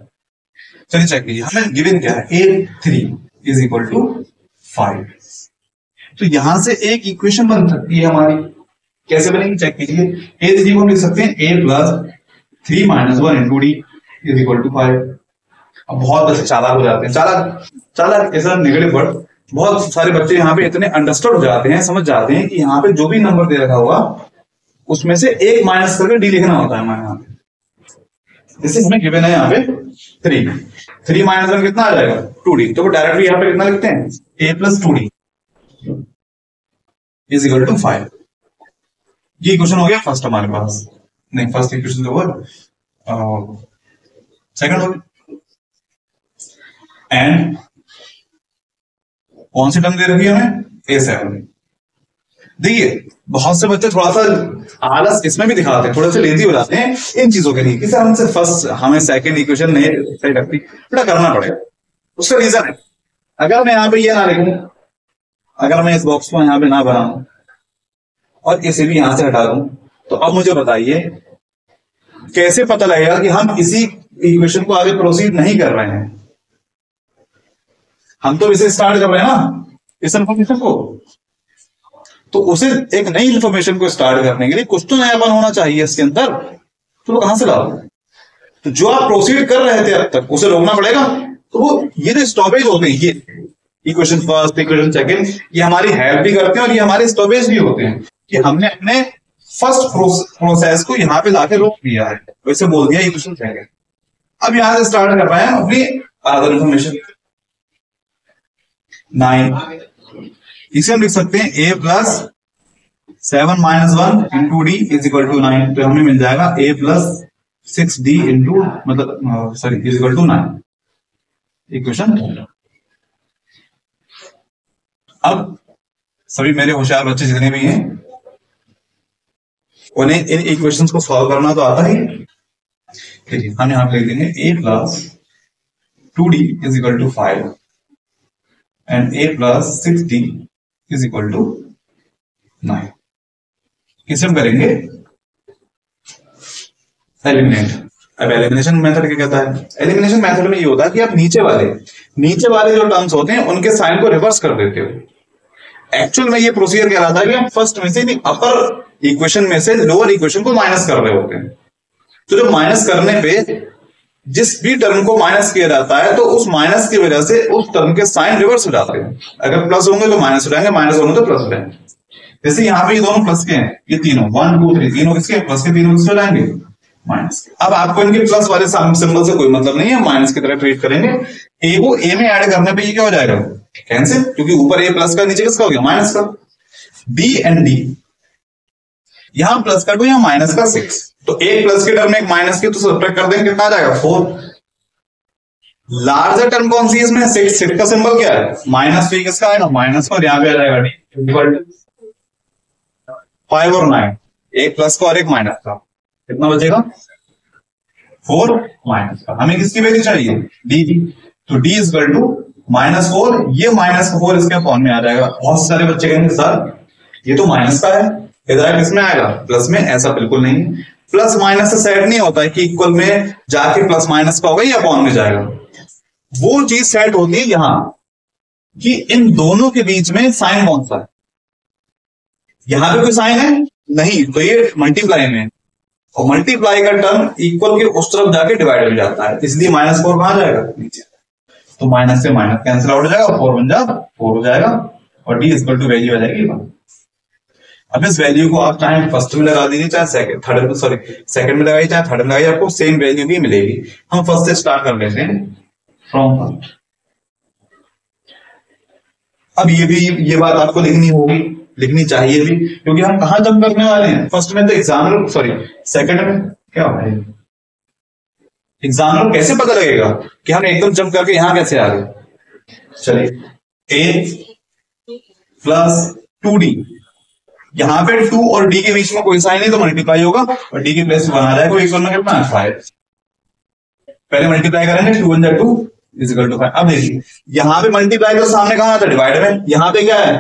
चलिए चेक कीजिए, हमें गिवन क्या है, a3 इज इक्वल टू 5। तो यहां से एक इक्वेशन बन सकती है हमारी। कैसे बनेगी चेक कीजिए। a3 को हम लिख सकते हैं a plus 3 minus 1 into D is equal to 5। अब बहुत बच्चे चालाक हो जाते हैं, चालाक ऐसा नेगेटिव वर्ड। बहुत सारे बच्चे यहाँ पे इतने अंडरस्टूड हो जाते हैं, समझ जाते हैं कि यहाँ पे जो भी नंबर दे रखा होगा उसमें से एक माइनस करके डी लिखना होता है हमारे यहाँ पे। जैसे हमें गिवन है यहाँ पे 3 माइनस 1 कितना आ जाएगा, 2d। तो वो डायरेक्टली यहाँ पे कितना लिखते हैं, a plus 2d is equal to 5। ये इक्वेशन हो गया फर्स्ट हमारे पास। नहीं, फर्स्ट इक्वेशन तो सेकंड हो गया। एंड कौन सी टर्म दे रखी है हमें, a7। देखिए बहुत से बच्चे थोड़ा सा आलस इसमें भी दिखाते हैं, थोड़े से लेजी हो जाते हैं इन चीजों के लिए कि सर हमसे फर्स्ट हमें सेकंड इक्वेशन नहीं सही लगती, बेटा करना पड़ेगा। उसका रीजन है, अगर मैं यहाँ पे ये ना लिखूं, अगर मैं इस बॉक्स को यहाँ पे ना बनाऊं और इसे भी यहां से हटा दूं, तो अब मुझे बताइए कैसे पता लगेगा कि हम इसी इक्वेशन को आगे प्रोसीड नहीं कर रहे हैं। हम तो इसे स्टार्ट कर रहे हैं ना, इस इन्फॉर्मेशन को। तो उसे एक नई इंफॉर्मेशन को स्टार्ट करने के लिए कुछ तो नयापन होना चाहिए इसके अंदर। तो कहां से लाओ? तो जो आप प्रोसीड कर रहे थे अब तक उसे रोकना पड़ेगा। तो वो ये जो स्टॉपेज होते हैं, ये इक्वेशन फर्स्ट इक्वेशन सेकंड, ये हमारी हेल्प भी करते हैं और ये हमारे स्टॉपेज भी होते हैं कि हमने अपने फर्स्ट प्रोसेस को यहाँ पे लाके रोक दिया है, वैसे बोल दिया इक्वेशन सेकंड। अब यहां से स्टार्ट कर पाए अपनी अदर इंफॉर्मेशन। 9 इसे हम लिख सकते हैं a plus 7 minus 1 into D is equal to 9। तो हमें मिल जाएगा a प्लस 6d इंटू मतलब sorry is equal to 9 equation. अब सभी मेरे होशियार बच्चे जितने भी हैं उन्हें इन इक्वेशंस को सॉल्व करना तो आता ही। हम यहां पे लिख देंगे a plus 2d is equal to 5 and a plus 6d is equal to 9। किसे हम करेंगे एलिमिनेट। अब एलिमिनेशन मेथड क्या कहता है? एलिमिनेशन मेथड में ये होता है कि आप नीचे वाले जो टर्म्स होते हैं उनके साइन को रिवर्स कर देते हो। एक्चुअल में ये प्रोसीजर कह रहा था कि हम फर्स्ट में से अपर इक्वेशन में से लोअर इक्वेशन को माइनस कर रहे होते हैं। तो जब माइनस करने पे जिस भी टर्म को माइनस किया जाता है तो उस माइनस की वजह से उस टर्म के साइन रिवर्स हो जाते हैं। अगर प्लस होंगे तो माइनस हो जाएंगे, माइनस होंगे तो प्लस हो जाएंगे। जैसे यहाँ पे ये दोनों प्लस के हैं, ये तीनों 1 2 3 तीनों किसके प्लस के, तीनों किसके हो जाएंगे माइनस के। अब आपको इनके प्लस वाले सिंबल से कोई मतलब नहीं है, माइनस की तरह ट्रीट करेंगे। ए को ए में ऐड करने पे ये क्या हो जाएगा कैंसिल, क्योंकि ऊपर ए प्लस का नीचे किसका हो गया माइनस का। बी एंड डी, यहां प्लस का 2 यहां माइनस का 6, तो एक प्लस के टर्म में एक माइनस की तो सब्ट्रैक्ट कर देंगे, कितना आ जाएगा 4। लार्जर टर्म कौन सी है इसमें, 6 का सिंबल क्या है माइनस, तो किसका आएगा माइनस का, और यहां पे आ जाएगा डी इक्वल टू 5 और 9, एक प्लस का और एक माइनस का, कितना बचेगा 4 माइनस का। हमें किसकी वैल्यू चाहिए डी की, तो डी इज इक्वल टू -4, ये -4 इसके अपॉन में आ जाएगा। बहुत सारे बच्चे कहेंगे सर ये तो माइनस का है, इधर किसमें आएगा प्लस में, ऐसा बिल्कुल नहीं। प्लस माइनस से सेट नहीं होता है कि इक्वल में जाके प्लस माइनस का होगा या अपॉन में जाएगा। वो चीज सेट होती है यहां कि इन दोनों के बीच में साइन कौन सा है। यहां पे कोई साइन है नहीं, तो ये मल्टीप्लाई में, और मल्टीप्लाई का टर्म इक्वल के उस तरफ जाके डिवाइड हो जाता है, इसलिए -4 कहां जाएगा नीचे। तो माइनस से माइनस कैंसिल आउट हो जाएगा, 4 बन जाएगा 4 हो जाएगा और डी इक्वल टू वैल्यू आ जाएगी 1। अब इस वैल्यू को आप चाहे फर्स्ट में लगा दीजिए, चाहे सेकंड थर्ड में, सॉरी सेकंड में लगाइए, चाहे थर्ड में लगाइए, आपको सेम वैल्यू भी मिलेगी। हम फर्स्ट से स्टार्ट कर लेते हैं, फ्रॉम फर्स्ट। अब ये बात आपको लिखनी होगी, लिखनी चाहिए भी, क्योंकि हम कहां जंप करने वाले हैं, फर्स्ट में तो एग्जामिनर, सॉरी सेकंड में क्या हो है, एग्जामिनर कैसे पता लगेगा कि हम एकदम जंप करके यहां कैसे आ गए। चलिए a प्लस 2d, यहां पे 2 और d के बीच में कोई साइन नहीं तो मल्टीप्लाई होगा और d के प्लेस में बना जाएगा, इक्वल में कितना है 5। पहले मल्टीप्लाई करेंगे 2 1 2 इज इक्वल टू 5। अब देखिए यहां पे मल्टीप्लाई तो सामने कहां आता है, डिवाइड में, यहां पे क्या है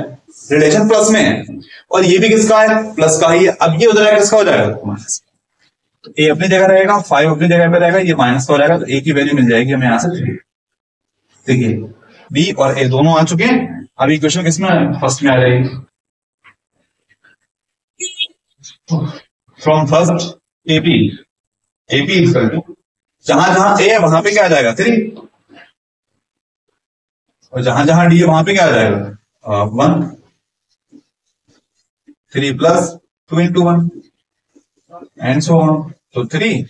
रिलेशन प्लस में है और ये भी किसका है प्लस का ही है। अब ये उधर किसका हो जाएगा माइनस, तो a अपनी जगह रहेगा, 5 अपनी जगह पे रहेगा, ये माइनस का हो जाएगा, तो a की वैल्यू मिल जाएगी हमें यहां से 3। देखिए b और a दोनों आ चुके हैं। अब इक्वेशन किसमें फर्स्ट में आ जाएगी, from first AP equal to जहां जहां a है वहां पे क्या आ जाएगा 3 और जहां जहां d है वहां पे क्या आ जाएगा 1। 3 plus 2 into 1 and so on, तो 3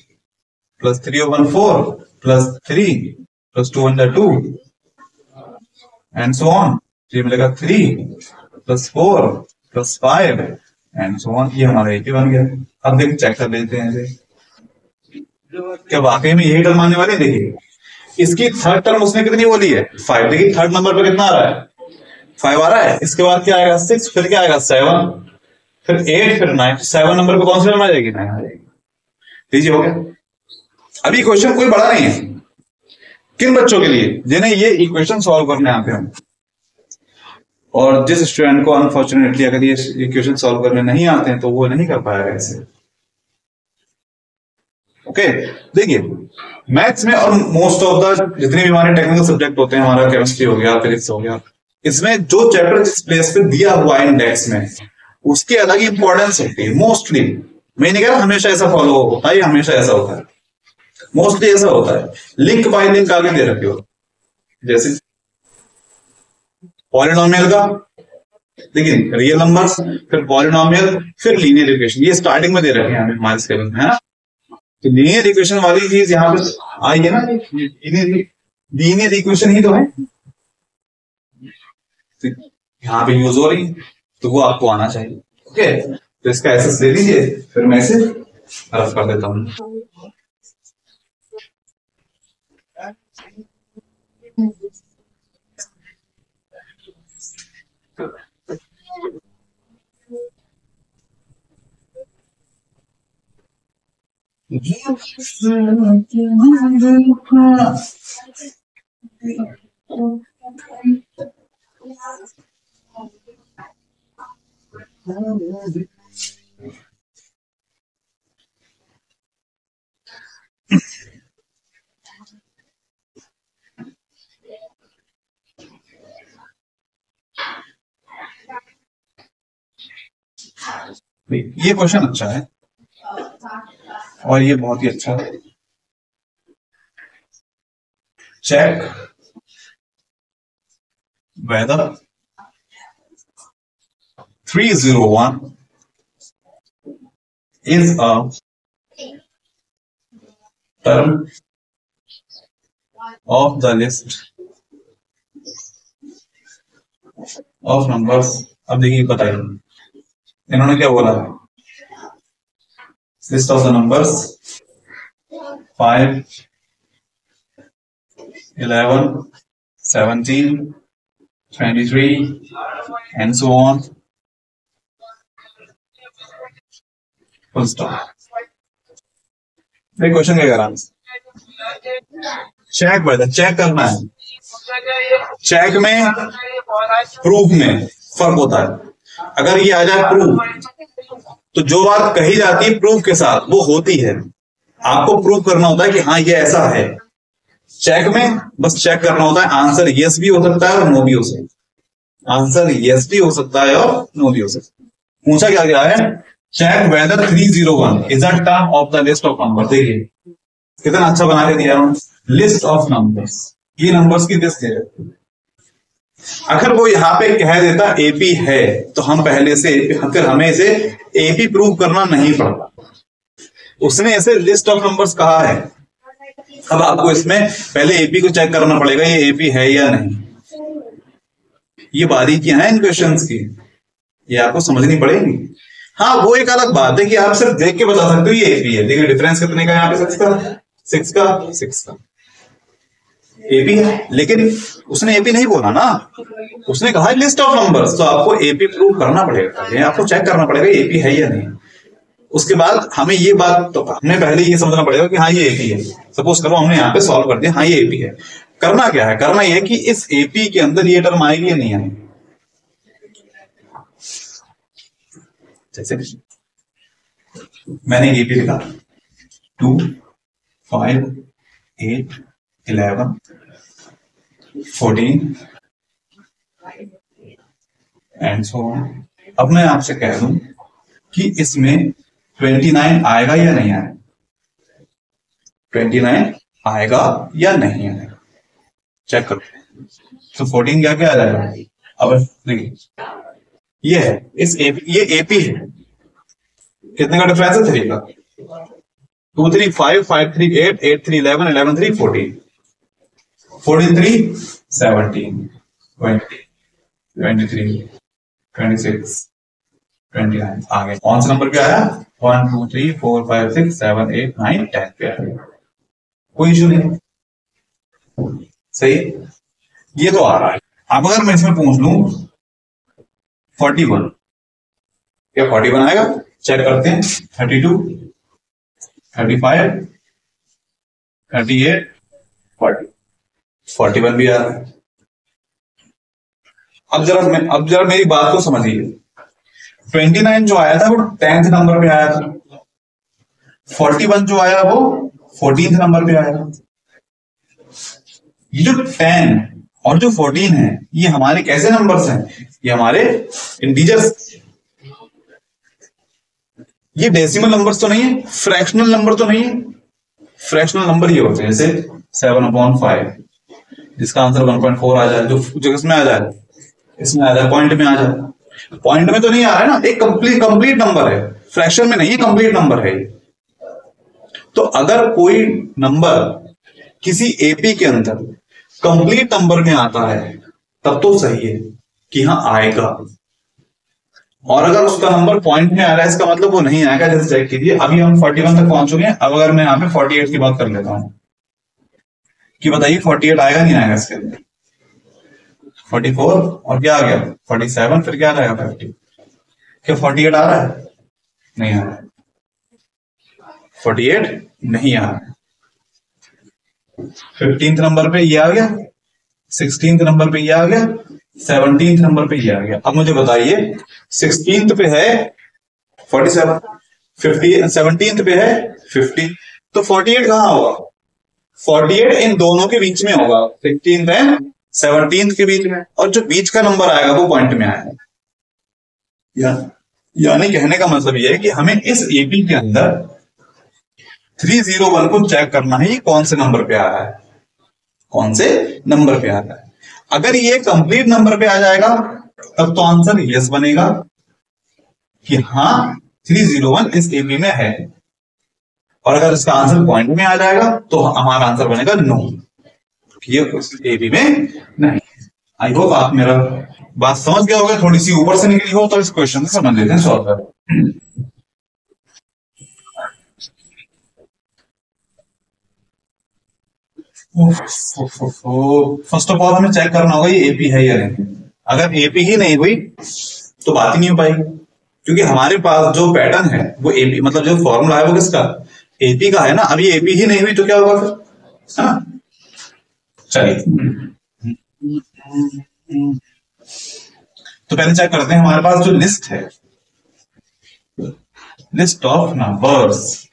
प्लस 3 और 1 4 plus 3 plus 2 1 2 and so on, ये मिलेगा 3 plus 4 plus 5 and so on. ये हमारा AP बन गया। अब देखिए चेक कर लेते हैं इसे, क्या वाकई में यही टर्म आने वाले। देखिए इसकी थर्ड टर्म उसने कितनी बोली है 5, देखिए थर्ड नंबर पे कितना आ रहा है 5 आ रहा है, इसके बाद क्या आएगा 6, फिर क्या आएगा 7, फिर 8, फिर 9, 7 नंबर पे कौन सी टर्म आ जाएगी 9 आ जाएगी। लीजिए हो गया। अभी क्वेश्चन कोई बड़ा नहीं है, किन बच्चों के लिए जिन्हें ये इक्वेशन सॉल्व करने आते हैं, और जिस स्टूडेंट को अनफॉर्चुनेटली अगर ये इक्वेशन सॉल्व करने नहीं आते हैं तो वो नहीं कर पाएगा ऐसे। ओके देखिए मैथ्स में और मोस्ट ऑफ द जितने भी हमारे टेक्निकल सब्जेक्ट होते हैं, हमारा केमिस्ट्री हो गया, फिजिक्स हो गया, इसमें जो चैप्टर जिस प्लेस पे दिया हुआ है इंडेक्स में उसकी अलग ही इंपॉर्टेंस होती है। मोस्टली मैं नहीं कह रहा हमेशा ऐसा फॉलो होता है, हमेशा ऐसा होता है, मोस्टली ऐसा होता है। लिंक बाय लिंक आगे दे रखे हो, जैसे पॉलिनोमियल का देखिए रियल नंबर्स, फिर पॉलिनोमियल, फिर लीनियर इक्वेशन, ये स्टार्टिंग में दे रखे हैं हमें हमारे स्केल में, है ना। तो लीनियर इक्वेशन वाली चीज यहाँ पे आई है ना, लीनियर इक्वेशन ही तो है, तो यहाँ पे यूज हो रही है, तो वो आपको आना चाहिए। ओके तो इसका एसेस ले लीजिए, फिर मैं इसे रफ कर देता हूँ। ये क्वेश्चन अच्छा है और ये बहुत ही अच्छा है। Check whether 301 is a term of the list of numbers। अब देखिए बताइए इन्होंने क्या बोला, list of the numbers 5 11 17 23 and so on, full stop। Question क्या करा, चेक बता, चेक करना है। चेक में प्रूफ में फर्क होता है। अगर ये आ जाए प्रूफ तो जो बात कही जाती है प्रूफ के साथ वो होती है, आपको प्रूफ करना होता है कि हाँ ये ऐसा है। चेक में बस चेक करना होता है, आंसर यस भी हो सकता है और नो भी हो सकता है, आंसर यस भी हो सकता है और नो भी हो सकता है। पूछा क्या गया है, check whether 301 is a term of the list of number. देखिए कितना अच्छा बना के दिया लिस्ट ऑफ नंबर्स, ये नंबर्स की लिस्ट है। अगर वो यहां पे कह देता एपी है तो हम पहले से, फिर हमें इसे एपी प्रूव करना नहीं पड़ता। उसने ऐसे लिस्ट ऑफ नंबर्स कहा है। अब आपको इसमें पहले एपी को चेक करना पड़ेगा, ये एपी है या नहीं। ये बारीकियां हैं इन क्वेश्चंस की, ये आपको समझनी पड़ेगी। हाँ, वो एक अलग बात है कि आप सिर्फ देख के बता सकते हो ये एपी है। देखिए डिफरेंस कितने का यहाँ पे, 6 का एपी है, लेकिन उसने एपी नहीं बोला ना, उसने कहा लिस्ट ऑफ नंबर्स। तो आपको एपी प्रूव करना पड़ेगा, आपको चेक करना पड़ेगा एपी है या नहीं। उसके बाद हमें ये बात, तो हमें पहले ये समझना पड़ेगा कि हाँ ये एपी है। सपोज करो हमने यहाँ पे सॉल्व कर दिया, हाँ ये एपी है। करना क्या है, करना ये है कि इस एपी के अंदर ये टर्म आएगी या नहीं आएगी। जैसे मैंने एपी लिखा 2, 5, 8, 11, 14 एंड सो ऑन। अब मैं आपसे कह दूं कि इसमें 29 आएगा या नहीं आएगा, 29 आएगा या नहीं आएगा, चेक करो। तो 14 क्या क्या आ जाएगा। अब देखिए ये है, ये एपी है। कितने का डिफरेंस है, 3 का। 2, 3, 5, 5, 3, 8, 8, 3, 11, 11, 3, 14, 14, 3, 17, 20, 23, 26, 29 आ गए। कौन सा नंबर पे आया, 1, 2, 3, 4, 5, 6, 7, 8, 9, 10 पे आया। कोई इशू नहीं, सही। ये तो आ रहा है। अब अगर मैं इसमें पूछ लूं 41, क्या 41 आएगा, चेक करते हैं। 32, 35, 38, 40, 41 भी आ रहा है। अब जरा मेरी बात को समझिए। 29 जो आया था वो 10th नंबर पे आया था, 41 जो आया वो 14th नंबर पे आया। ये जो 10 और जो 14 है ये हमारे कैसे नंबर्स हैं, ये हमारे इंटीजर्स। ये डेसिमल नंबर्स तो नहीं है, फ्रैक्शनल नंबर तो नहीं है। फ्रैक्शनल नंबर ये होते हैं जैसे 7/5, जिसका आंसर 1.4 आ जाए, जो इसमें आ जाए, इसमें आ जाए, पॉइंट में आ जाए। पॉइंट में तो नहीं आ रहा है ना, एक कंप्लीट नंबर है, फ्रैक्शन में नहीं है, कंप्लीट नंबर है। तो अगर कोई नंबर किसी एपी के अंदर कंप्लीट नंबर में आता है तब तो सही है कि हाँ आएगा। और अगर उसका नंबर पॉइंट में आ रहा है इसका मतलब वो नहीं आएगा। जैसे चेक कीजिए, अभी हम 41 तक पहुंच चुके हैं। अब अगर मैं यहाँ पे 48 की बात कर लेता हूं कि बताइए 48 आएगा नहीं आएगा इसके अंदर। 44 और क्या आ गया 47, फिर क्या आ जाएगा 50। क्या 48 आ रहा है, नहीं आ रहा है। 48 नहीं आ रहा है। 15th नंबर पे ये आ गया, 16th नंबर पे ये आ गया, 17th नंबर पे ये आ गया। अब मुझे बताइए 16th पे है 47, 17th पे है 50, तो 48 कहां होगा, 48 इन दोनों के बीच में होगा, 16th एंड 17th के बीच में। और जो बीच का नंबर आएगा वो पॉइंट में आएगा। यानी कहने का मतलब यह है कि हमें इस एपी के अंदर 301 को चेक करना है, ये कौन से नंबर पे आ रहा है, कौन से नंबर पे आ रहा है। अगर ये कंप्लीट नंबर पे आ जाएगा तब तो आंसर यस बनेगा कि हाँ 301 इस एपी में है। और अगर इसका आंसर पॉइंट में आ जाएगा तो हमारा आंसर बनेगा नो, ये उस एपी में नहीं। आई होप आप मेरा बात समझ गए होगे। थोड़ी सी ऊपर से निकली हो तो इस क्वेश्चन से समझ लेते हैं सॉल्व कर। फर्स्ट ऑफ ऑल हमें चेक करना होगा ये एपी है या नहीं। अगर एपी ही नहीं हुई तो बात ही नहीं हो पाएगी, क्योंकि हमारे पास जो पैटर्न है वो एपी, मतलब जो फॉर्मूला है वो किसका, एपी का है ना। अभी एपी ही नहीं हुई तो क्या होगा फिर, है ना। चलिए तो पहले चेक करते हैं हमारे पास जो लिस्ट है, list of numbers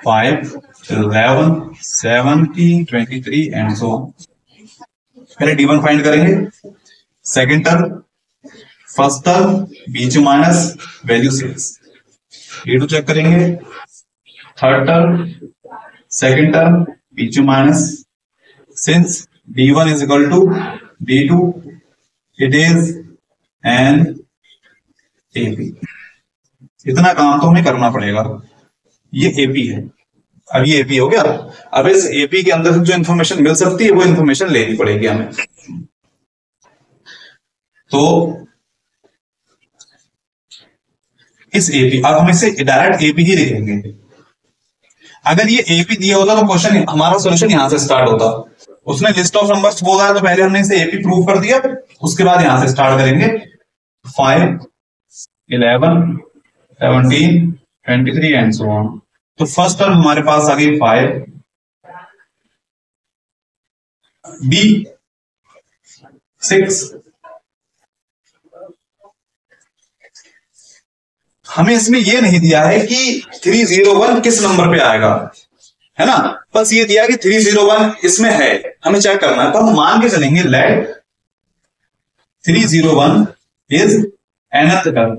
5, 11, 17, 23 and so. पहले D1 फाइंड करेंगे, सेकेंड टर्म, फर्स्ट टर्म, बीच माइनस वैल्यू 6। D2 चेक करेंगे, third term, second term, beach minus since D1 is equal to D2, it is an AP। इतना काम तो हमें करना पड़ेगा। ये AP है, अब ये AP हो गया। अब इस AP के अंदर जो इंफॉर्मेशन मिल सकती है वो इंफॉर्मेशन लेनी पड़ेगी हमें। तो इस AP, अब हम इसे डायरेक्ट AP ही लिखेंगे। अगर ये AP दिया होता तो क्वेश्चन हमारा सॉल्यूशन यहां से स्टार्ट होता। उसने लिस्ट ऑफ नंबर्स बोला है तो पहले हमने इसे AP प्रूव कर दिया, उसके बाद यहां से स्टार्ट करेंगे। 5, 11, 17, 23 एंड सो ऑन। तो फर्स्ट टर्म हमारे पास आ गई 5, B 6। हमें इसमें यह नहीं दिया है कि 301 किस नंबर पे आएगा, है ना, बस ये दिया कि 301 इसमें है, हमें चेक करना है। तो हम मान के चलेंगे लेट 301 इज nth टर्म।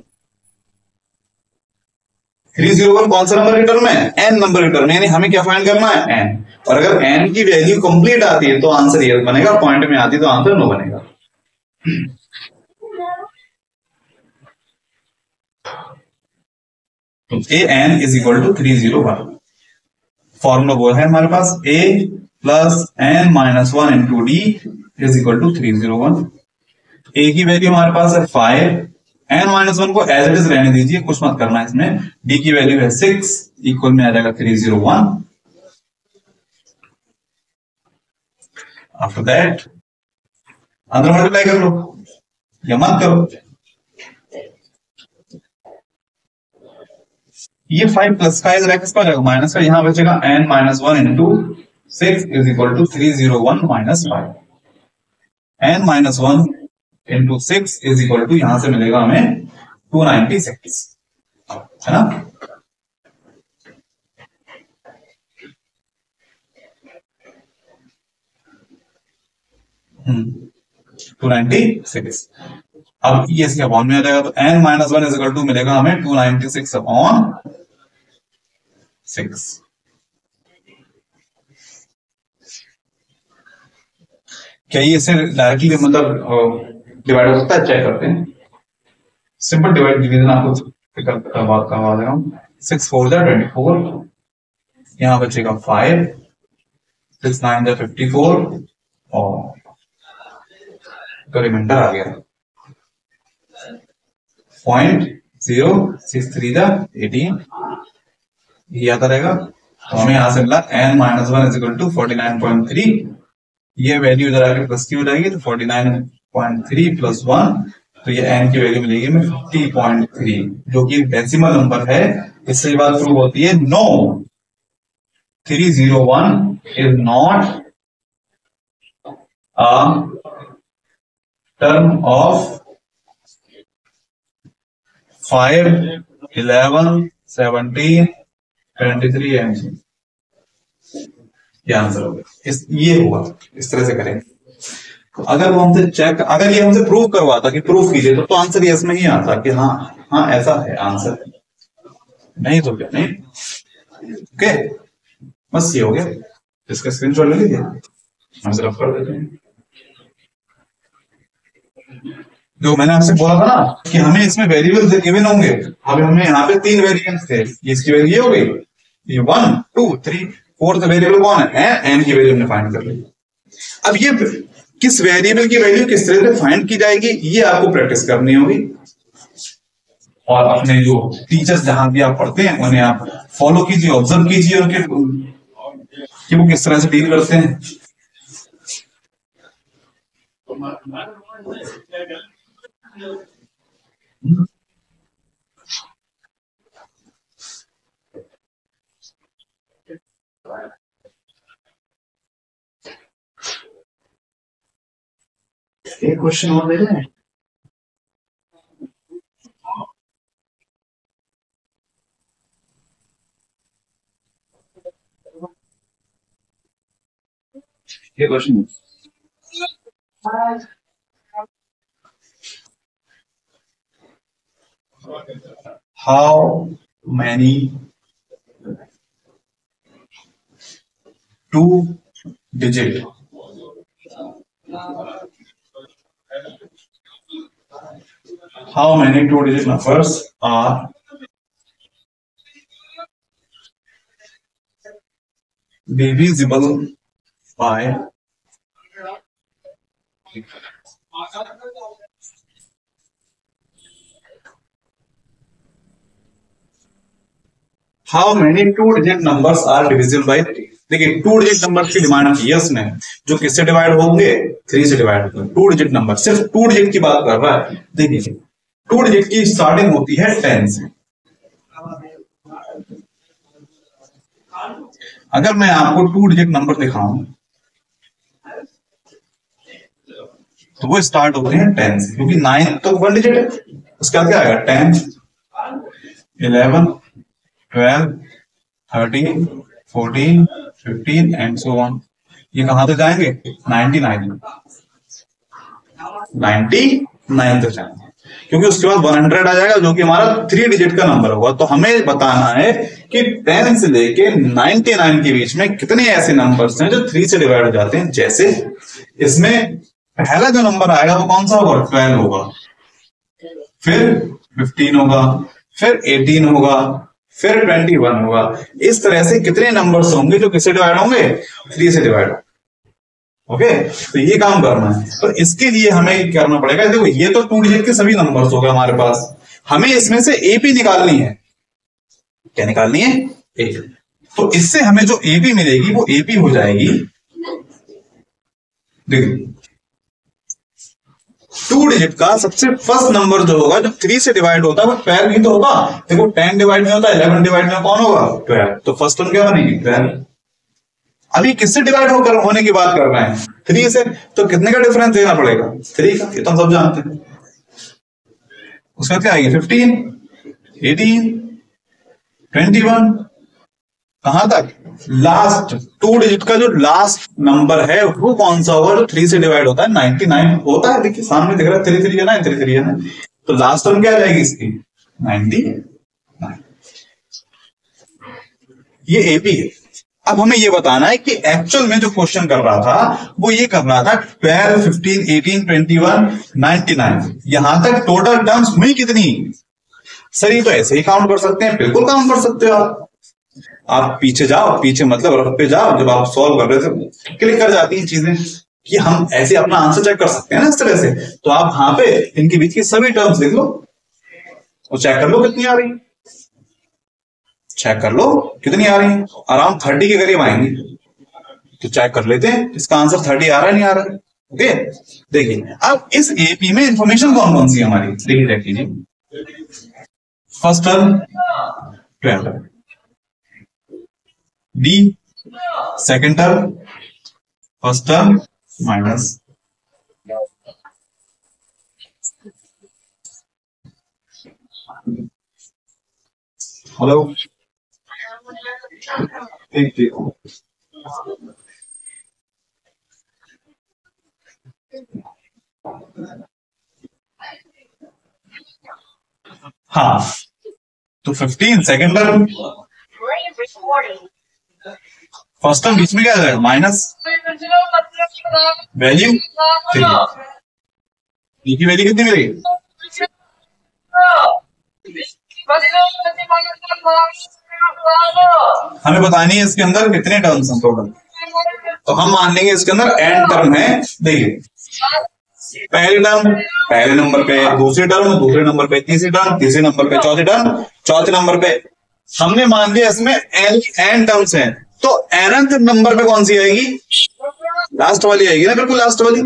301 कौन सा नंबर की टर्म है? n नंबर की टर्म, यानी हमें क्या फाइंड करना है? n। और अगर n की वैल्यू कंप्लीट आती है तो आंसर यस बनेगा, पॉइंट में आती है तो आंसर नो बनेगा। तो a n is equal to 301। Formula वो है हमारे पास a plus n minus 1 into D is equal to 301। a की वैल्यू हमारे पास है 5, n माइनस 1 को एज इट इज रहने दीजिए, कुछ मत करना है इसमें। d की वैल्यू है 6, इक्वल में आ जाएगा 301। आफ्टर दैट अंदर मल्टीप्लाई कर लो या मत करो। ये 5 प्लस का इधर एक्स पर जाएगा, माइनस का यहां बचेगा n minus 1 into 6 is equal to 301 minus 5। n minus 1 into 6 is equal to यहां से मिलेगा हमें 296, है ना। टू 296। अब ये इसके अपॉन में आ जाएगा तो n minus 1 is equal to मिलेगा हमें 296 अपॉन 6। क्या ये इसे डायरेक्टली मतलब डिवाइड हो सकता है? चेक करते हैं। सिंपल डिवाइड डिवीजन आपको करवा दे रहा हूं। 6 4 जा 24, यहां बचेगा 5, 6 9 जा 54 और रिमाइंडर आ गया 0.063 जा 18। ये आता रहेगा। तो हमें यहां से मिला n minus 1 is equal to 49.3। ये वैल्यू इधर आके प्लस की हो जाएगी तो 49.3 प्लस 1, तो ये n की वैल्यू मिलेगी हमें 50.3, जो कि डेसिमल नंबर है। इससे बात प्रूव होती है no 301 is not a term of 5, 11, 17, 23 and ये आंसर होगा। ये होगा, इस तरह से करेंगे। तो अगर वो हमसे चेक, अगर ये हमसे प्रूव करवाता कि प्रूव कीजिए तो आंसर यस में ही आता कि हाँ हाँ ऐसा है आंसर, नहीं तो क्या नहीं। ओके, बस ये हो गया। इसका स्क्रीनशॉट ले लीजिए, हम सिर्फ कर देते हैं। जो मैंने आपसे बोला था ना कि हमें इसमें वेरिएबल गिवन होंगे। अब हमें यहाँ पे 3 वेरिएबल्स थे, इसकी वैल्यू ये हो गई, ये 1 2 3 4th वेरिएबल कौन है? n की वैल्यू हमने फाइंड कर ली। अब ये किस वेरिएबल की वैल्यू किस तरह से फाइंड की जाएगी ये आपको प्रैक्टिस करनी होगी, और अपने जो टीचर्स जहां भी आप पढ़ते हैं उन्हें आप फॉलो कीजिए, ऑब्जर्व कीजिए उनके कि वो किस तरह से डील करते हैं। एक क्वेश्चन और दे रहे हैं। ये question how many 2-digit How many two-digit numbers are divisible by how many two digit numbers are divisible by three. देखिए टू डिजिट नंबर की डिमांड की है उसने, जो किससे डिवाइड होंगे, थ्री से डिवाइड होंगे। टू डिजिट नंबर, सिर्फ टू डिजिट की बात कर रहा है। देखिए टू डिजिट की स्टार्टिंग होती है 10 से। अगर मैं आपको टू डिजिट नंबर दिखाऊं तो वो स्टार्ट होते हैं 10 से, क्योंकि 9 तो वन डिजिट है। उसके बाद क्या आएगा, 10, 11, 12, 13, 14, 15 एंड सो ऑन। ये कहां तक जाएंगे, 99 तक जाएंगे, क्योंकि उसके बाद 100 आ जाएगा, जो कि हमारा थ्री डिजिट का नंबर होगा। तो हमें बताना है कि 10 से लेके 99 के बीच में कितने ऐसे नंबर्स हैं जो 3 से डिवाइड हो जाते हैं। जैसे इसमें पहला जो नंबर आएगा वो कौन सा होगा, 12 होगा, फिर 15 होगा, फिर 18 होगा, फिर 21 होगा। इस तरह से कितने नंबर्स होंगे जो किससे डिवाइड होंगे, 3 से डिवाइड। ओके, तो ये काम करना है। तो इसके लिए हमें करना पड़ेगा, देखो ये तो टू डिजिट के सभी नंबर्स हो गए हमारे पास, हमें इसमें से एपी निकालनी है। क्या निकालनी है, एपी। तो इससे हमें जो एपी मिलेगी वो एपी हो जाएगी, देखिए टू डिजिट का सबसे फर्स्ट नंबर जो होगा जो 3 से डिवाइड होता है वो 12 ही तो होगा। देखो 10 डिवाइड में होता है, 11 डिवाइड में कौन होगा, 12। तो फर्स्ट टर्म क्या बनेगी, 12। अभी किससे डिवाइड होकर होने की बात कर रहे हैं, 3 से। तो कितने का डिफरेंस देना पड़ेगा, 3 का, ये तो हम सब जानते हैं। उसके बाद क्या आएगी, 15, 18, 21, कहां तक, लास्ट टू डिजिट का जो लास्ट नंबर है वो कौन सा होगा जो 3 से डिवाइड होता है, 99 होता है। देखिए सामने दिख रहा है 3 3 है ना, 3 3 है ना। तो लास्ट टर्म क्या आ जाएगी इसकी, 99। ये एपी है। अब हमें ये बताना है कि एक्चुअल में जो क्वेश्चन कर रहा था वो ये कर रहा था 12, 15, 18, 21, 99, यहां तक टोटल टर्म्स हुई कितनी। सर ये तो ऐसे ही काउंट कर सकते हैं, बिल्कुल काउंट कर सकते हो आप पीछे जाओ, पीछे मतलब रफ पे जाओ, जब आप सॉल्व कर रहे थे क्लिक कर जाती हैं चीजें कि हम ऐसे अपना आंसर चेक कर सकते हैं ना इस तरह से। तो आप यहां पे इनके बीच की सभी टर्म्स लिख लो और चेक कर लो कितनी आ रही, चेक कर लो कितनी आ रही है। अराउंड 30 के करीब आएंगी, तो चेक कर लेते हैं इसका आंसर 30 आ रहा है नहीं आ रहा है। ओके, देखिए अब इस एपी में इंफॉर्मेशन कौन कौन सी है हमारी, देखिए चेक कीजिए। First term 12, D second term, first term minus, hello ठीक ठीक, हाँ तो 15 सेकेंड टर्म, फर्स्ट टर्म बीच में क्या जाएगा, माइनस वैल्यू, डी की वैल्यू कितनी मिलेगी, हमें बतानी है इसके अंदर कितने टर्म्स हैं टोटल। तो हम मान लेंगे इसके अंदर एन टर्म है। देखिए पहले टर्म पहले नंबर पे, दूसरी टर्म दूसरे नंबर पे, तीसरी टर्म तीसरे नंबर पे, चौथी टर्म चौथे नंबर पे। हमने मान लिया इसमें एन टर्म्स हैं, तो एनथ नंबर पे कौन सी आएगी, लास्ट वाली आएगी ना, बिल्कुल लास्ट वाली।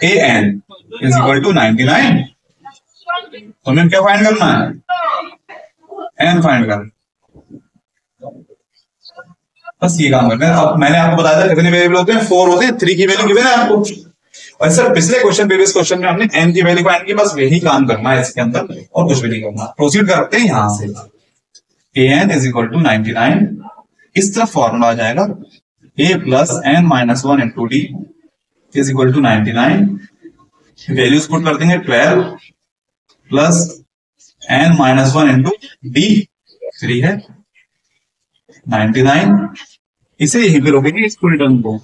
ए एन इज इक्वल टू 99। तो हमें क्या फाइंड करना है, एन फाइंड करना, बस ये काम करते हैं। अब मैंने आपको बताया था कितने वेरिएबल होते हैं, 4 होते हैं, 3 की वैल्यू गिवन है आपको। और सर पिछले क्वेश्चन प्रीवियस क्वेश्चन में हमने एन की वैल्यू फाइंड की, बस यही काम करना है इसके अंदर और कुछ भी नहीं करना। प्रोसीड करते हैं यहां से, a n is equal to 99, इस तरफ फॉर्मूला आ जाएगा a plus n minus 1 into D is equal to 99। Values put कर देंगे 12 plus n minus 1 into d 3 है 99 इसे यहीं पे रोकेंगे इस पूरी टर्म को।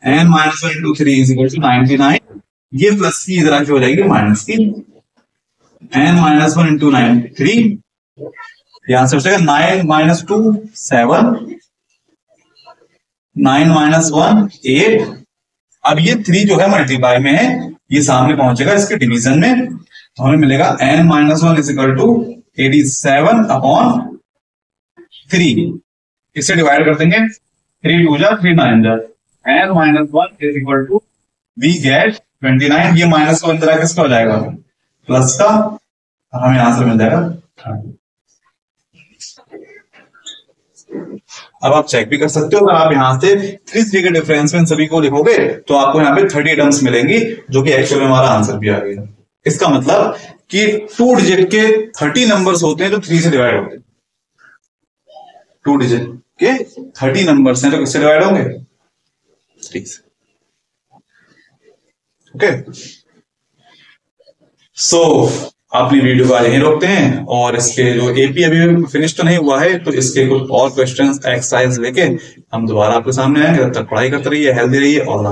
n minus 1 into 3 is equal to 99, ये प्लस की इधर आके हो जाएगी माइनस की। n माइनस 1 इंटू 93, यहां से हो जाएगा 9 माइनस 2 7, 9 माइनस 1 8। अब ये 3 जो है मल्टीप्लाई में है, ये सामने पहुंचेगा इसके डिवीजन में, तो हमें मिलेगा n minus 1 is equal to 87 upon 3। इससे डिवाइड कर देंगे, 3 2 जा 3 9 जा, n minus 1 is equal to we get 29। ये माइनस को अंदर किसका हो जाएगा, प्लस का, हमें आंसर मिल जाएगा 30। अब आप चेक भी कर सकते हो, अगर आप यहां से 3 3 के डिफरेंस में इन सभी को लिखोगे तो आपको यहाँ पे 30 टर्म्स मिलेंगी, जो कि एक्चुअल में हमारा आंसर भी आ गया। इसका मतलब कि 2 डिजिट के 30 नंबर्स होते हैं जो 3 से डिवाइड होते हैं। 2 डिजिट के 30 नंबर्स हैं जो किससे डिवाइड होंगे, 3 से। ओके, सो अपनी वीडियो को आज यहीं रोकते हैं, और इसके जो एपी अभी फिनिश तो नहीं हुआ है, तो इसके कुछ और क्वेश्चंस एक्सरसाइज लेके हम दोबारा आपके सामने आएंगे। तब तक पढ़ाई करते रहिए, हेल्दी रहिए, और